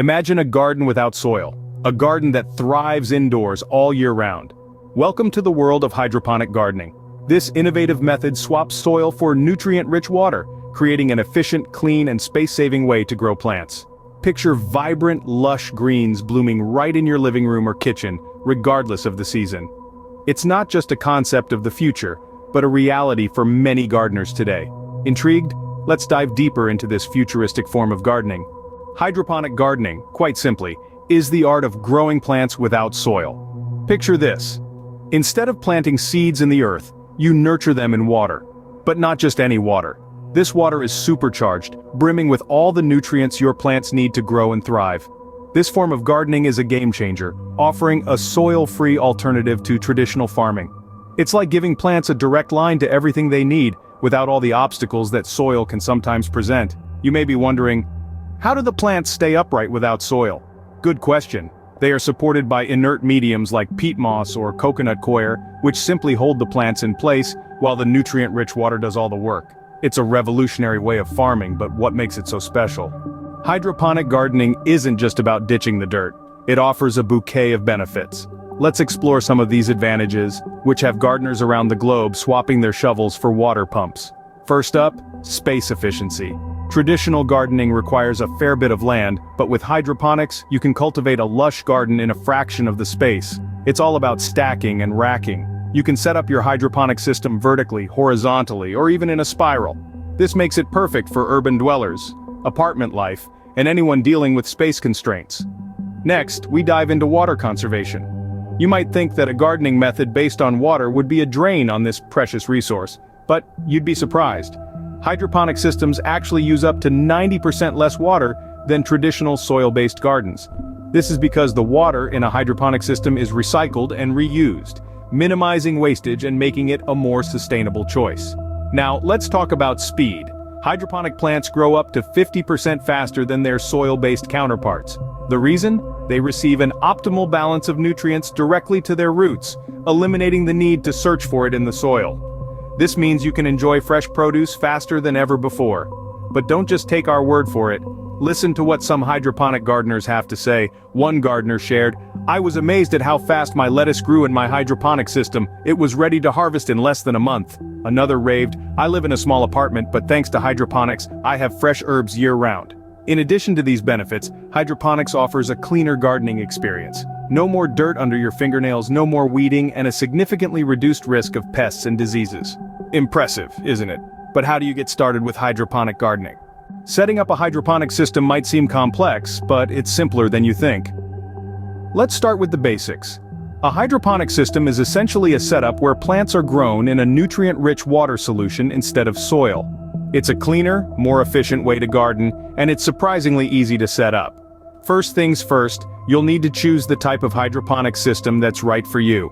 Imagine a garden without soil, a garden that thrives indoors all year round. Welcome to the world of hydroponic gardening. This innovative method swaps soil for nutrient-rich water, creating an efficient, clean, and space-saving way to grow plants. Picture vibrant, lush greens blooming right in your living room or kitchen, regardless of the season. It's not just a concept of the future, but a reality for many gardeners today. Intrigued? Let's dive deeper into this futuristic form of gardening. Hydroponic gardening, quite simply, is the art of growing plants without soil. Picture this. Instead of planting seeds in the earth, you nurture them in water. But not just any water. This water is supercharged, brimming with all the nutrients your plants need to grow and thrive. This form of gardening is a game changer, offering a soil-free alternative to traditional farming. It's like giving plants a direct line to everything they need, without all the obstacles that soil can sometimes present. You may be wondering, how do the plants stay upright without soil? Good question. They are supported by inert mediums like peat moss or coconut coir, which simply hold the plants in place, while the nutrient-rich water does all the work. It's a revolutionary way of farming, but what makes it so special? Hydroponic gardening isn't just about ditching the dirt. It offers a bouquet of benefits. Let's explore some of these advantages, which have gardeners around the globe swapping their shovels for water pumps. First up, space efficiency. Traditional gardening requires a fair bit of land, but with hydroponics, you can cultivate a lush garden in a fraction of the space. It's all about stacking and racking. You can set up your hydroponic system vertically, horizontally, or even in a spiral. This makes it perfect for urban dwellers, apartment life, and anyone dealing with space constraints. Next, we dive into water conservation. You might think that a gardening method based on water would be a drain on this precious resource, but you'd be surprised. Hydroponic systems actually use up to 90% less water than traditional soil-based gardens. This is because the water in a hydroponic system is recycled and reused, minimizing wastage and making it a more sustainable choice. Now, let's talk about speed. Hydroponic plants grow up to 50% faster than their soil-based counterparts. The reason? They receive an optimal balance of nutrients directly to their roots, eliminating the need to search for it in the soil. This means you can enjoy fresh produce faster than ever before. But don't just take our word for it. Listen to what some hydroponic gardeners have to say. One gardener shared, "I was amazed at how fast my lettuce grew in my hydroponic system. It was ready to harvest in less than a month." Another raved, "I live in a small apartment, but thanks to hydroponics, I have fresh herbs year-round." In addition to these benefits, hydroponics offers a cleaner gardening experience. No more dirt under your fingernails, no more weeding, and a significantly reduced risk of pests and diseases. Impressive, isn't it? But how do you get started with hydroponic gardening? Setting up a hydroponic system might seem complex, but it's simpler than you think. Let's start with the basics. A hydroponic system is essentially a setup where plants are grown in a nutrient-rich water solution instead of soil. It's a cleaner, more efficient way to garden, and it's surprisingly easy to set up. First things first, you'll need to choose the type of hydroponic system that's right for you.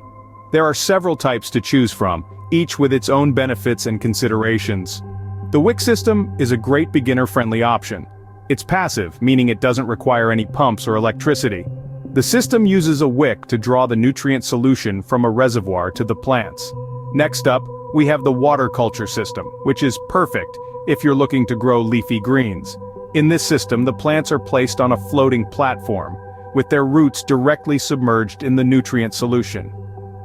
There are several types to choose from, each with its own benefits and considerations. The wick system is a great beginner-friendly option. It's passive, meaning it doesn't require any pumps or electricity. The system uses a wick to draw the nutrient solution from a reservoir to the plants. Next up, we have the water culture system, which is perfect if you're looking to grow leafy greens. In this system, the plants are placed on a floating platform, with their roots directly submerged in the nutrient solution.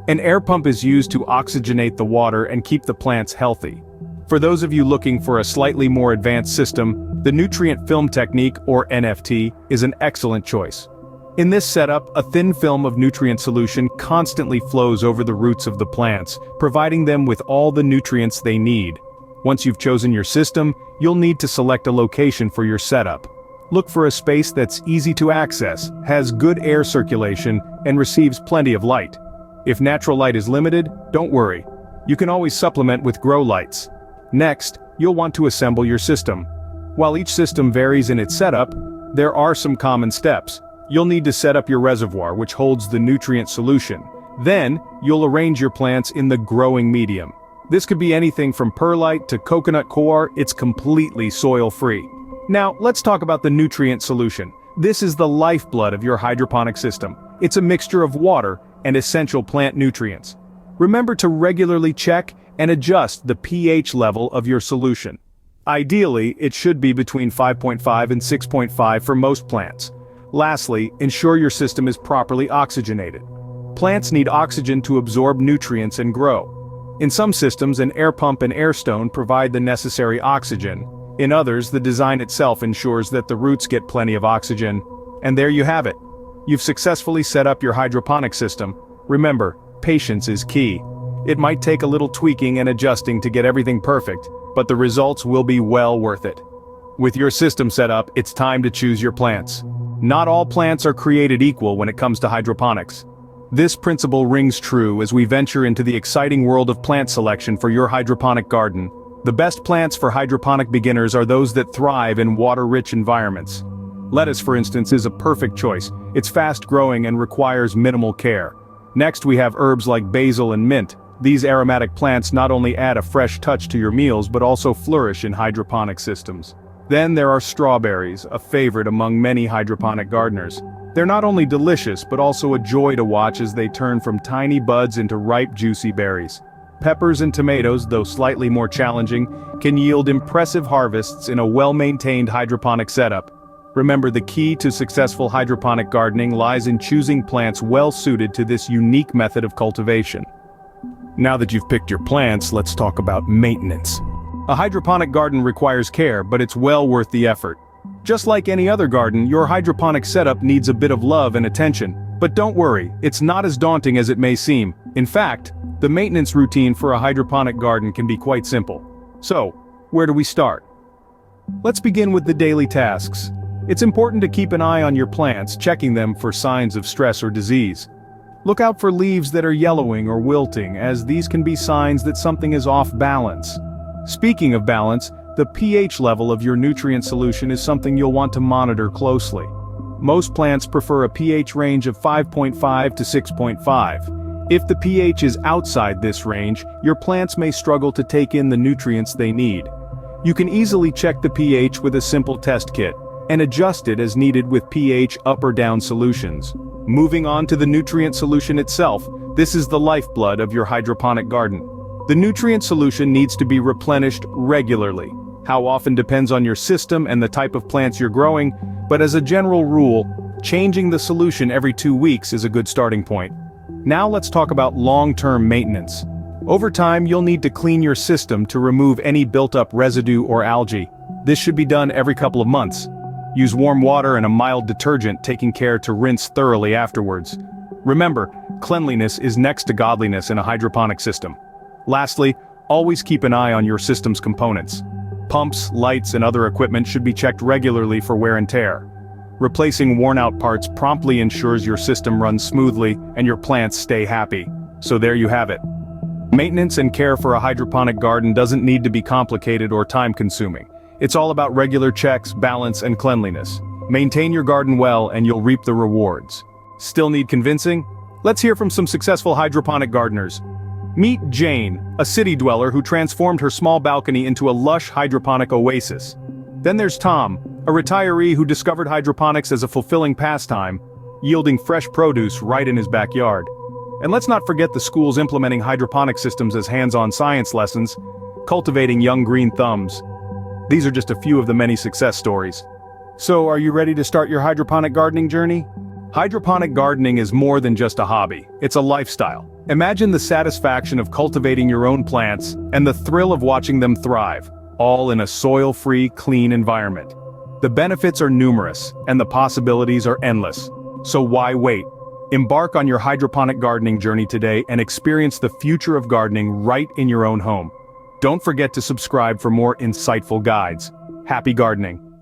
An air pump is used to oxygenate the water and keep the plants healthy. For those of you looking for a slightly more advanced system, the nutrient film technique, or NFT, is an excellent choice. In this setup, a thin film of nutrient solution constantly flows over the roots of the plants, providing them with all the nutrients they need. Once you've chosen your system, you'll need to select a location for your setup. Look for a space that's easy to access, has good air circulation, and receives plenty of light. If natural light is limited, don't worry. You can always supplement with grow lights. Next, you'll want to assemble your system. While each system varies in its setup, there are some common steps. You'll need to set up your reservoir, which holds the nutrient solution. Then, you'll arrange your plants in the growing medium. This could be anything from perlite to coconut coir. It's completely soil-free. Now, let's talk about the nutrient solution. This is the lifeblood of your hydroponic system. It's a mixture of water and essential plant nutrients. Remember to regularly check and adjust the pH level of your solution. Ideally, it should be between 5.5 and 6.5 for most plants. Lastly, ensure your system is properly oxygenated. Plants need oxygen to absorb nutrients and grow. In some systems, an air pump and air stone provide the necessary oxygen. In others, the design itself ensures that the roots get plenty of oxygen. And there you have it. You've successfully set up your hydroponic system. Remember, patience is key. It might take a little tweaking and adjusting to get everything perfect, but the results will be well worth it. With your system set up, it's time to choose your plants. Not all plants are created equal when it comes to hydroponics. This principle rings true as we venture into the exciting world of plant selection for your hydroponic garden. The best plants for hydroponic beginners are those that thrive in water-rich environments. Lettuce, for instance, is a perfect choice. It's fast-growing and requires minimal care. Next, we have herbs like basil and mint. These aromatic plants not only add a fresh touch to your meals but also flourish in hydroponic systems. Then there are strawberries, a favorite among many hydroponic gardeners. They're not only delicious but also a joy to watch as they turn from tiny buds into ripe, juicy berries. Peppers and tomatoes, though slightly more challenging, can yield impressive harvests in a well-maintained hydroponic setup. Remember, the key to successful hydroponic gardening lies in choosing plants well-suited to this unique method of cultivation. Now that you've picked your plants, let's talk about maintenance. A hydroponic garden requires care, but it's well worth the effort. Just like any other garden, your hydroponic setup needs a bit of love and attention. But don't worry, it's not as daunting as it may seem. In fact, the maintenance routine for a hydroponic garden can be quite simple. So, where do we start? Let's begin with the daily tasks. It's important to keep an eye on your plants, checking them for signs of stress or disease. Look out for leaves that are yellowing or wilting, as these can be signs that something is off balance. Speaking of balance, the pH level of your nutrient solution is something you'll want to monitor closely. Most plants prefer a pH range of 5.5 to 6.5. If the pH is outside this range, your plants may struggle to take in the nutrients they need. You can easily check the pH with a simple test kit, and adjust it as needed with pH up or down solutions. Moving on to the nutrient solution itself, this is the lifeblood of your hydroponic garden. The nutrient solution needs to be replenished regularly. How often depends on your system and the type of plants you're growing, but as a general rule, changing the solution every 2 weeks is a good starting point. Now let's talk about long-term maintenance. Over time, you'll need to clean your system to remove any built-up residue or algae. This should be done every couple of months. Use warm water and a mild detergent, taking care to rinse thoroughly afterwards. Remember, cleanliness is next to godliness in a hydroponic system. Lastly, always keep an eye on your system's components. Pumps, lights, and other equipment should be checked regularly for wear and tear. Replacing worn-out parts promptly ensures your system runs smoothly and your plants stay happy. So there you have it. Maintenance and care for a hydroponic garden doesn't need to be complicated or time-consuming. It's all about regular checks, balance, and cleanliness. Maintain your garden well and you'll reap the rewards. Still need convincing? Let's hear from some successful hydroponic gardeners. Meet Jane, a city dweller who transformed her small balcony into a lush hydroponic oasis. Then there's Tom, a retiree who discovered hydroponics as a fulfilling pastime, yielding fresh produce right in his backyard. And let's not forget the schools implementing hydroponic systems as hands-on science lessons, cultivating young green thumbs. These are just a few of the many success stories. So, are you ready to start your hydroponic gardening journey? Hydroponic gardening is more than just a hobby, it's a lifestyle. Imagine the satisfaction of cultivating your own plants and the thrill of watching them thrive, all in a soil-free, clean environment. The benefits are numerous, and the possibilities are endless. So why wait? Embark on your hydroponic gardening journey today and experience the future of gardening right in your own home. Don't forget to subscribe for more insightful guides. Happy gardening!